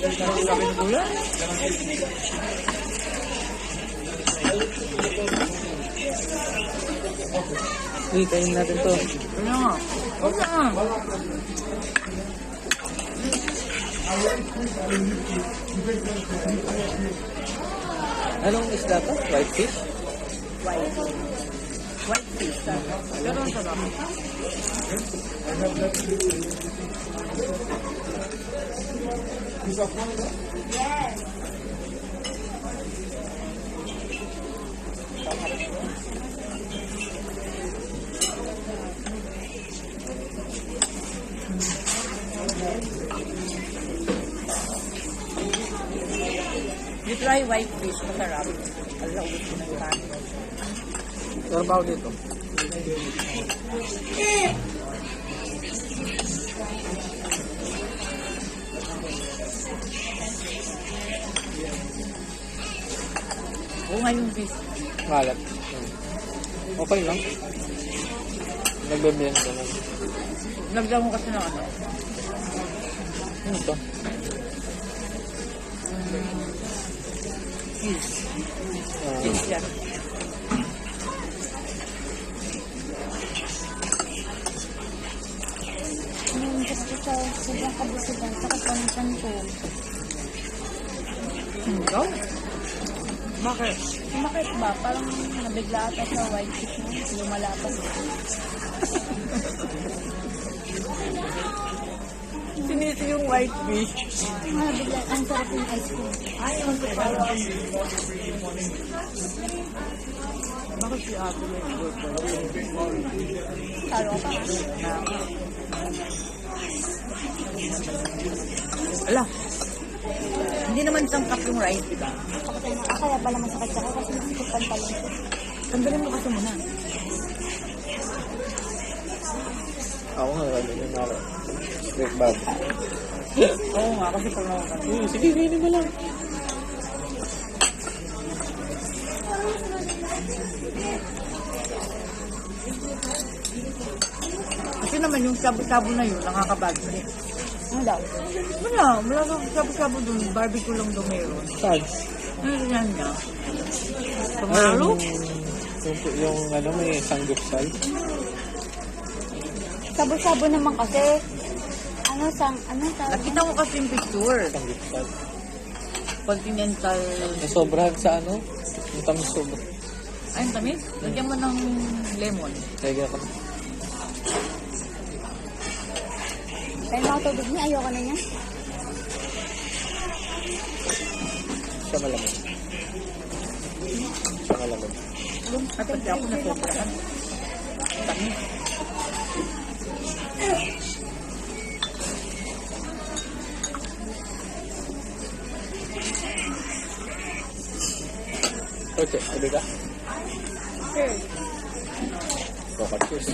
Laki ng gula. Uy, kain natin to. Ano nga? Huwag na nga. Anong isda to? Whitefish? Whitefish. Pero ang sarap. Yes. You try whitefish, masarap. Ala, ubus ko na yung kanin. Sarap ako dito. Oo nga yung fish. Malat. Okay lang. Nagbe-blend ka lang. Lagyan mo kasi ng ano. Ano to? Cheese. Ah, Cheese yan. Kasi sa sobrang kabusigan, sakit panitan ko. Ikaw? Bakit? Bakit ba? Parang nabigla ata sa white fish mo. Lumalapas. Sinisi yung whitefish. Nabigla. Ang sarap yung ice cream. Ayaw ko pala. Bakit si ate may Talo pa. Ala, hindi naman sangkap yung rice, di ba? Kaya pala masakit ako kasi nasikot pantalon ko. Tanggalin mo kasi muna. ako nga, ganyan na ako. Straight bag. Oo nga, kasi pag naman Sige, kainin mo lang. Kasi naman yung shabu-shabu na yun, nakakabag. Ano daw? Wala kang shabu-shabu dun, barbecue lang doon meron. Tags. Ano yan niya? Pamalo? Yung ano, may sanggupsal. Sabo-sabo naman kasi. Ano tawag? Nakita ko kasi yung picture. Sanggupsal. Continental. Nasobrahan sa ano? Yung tamis sobra. Ayun, tamis. Lagyan mo ng lemon. Kaya ka. Kaya mga tubig niya, ayoko na niya. Siya malamig. Siya malamig. At pati ako na sobrang. Tamis. Okay, sabi ka? Sure. Coca cheers.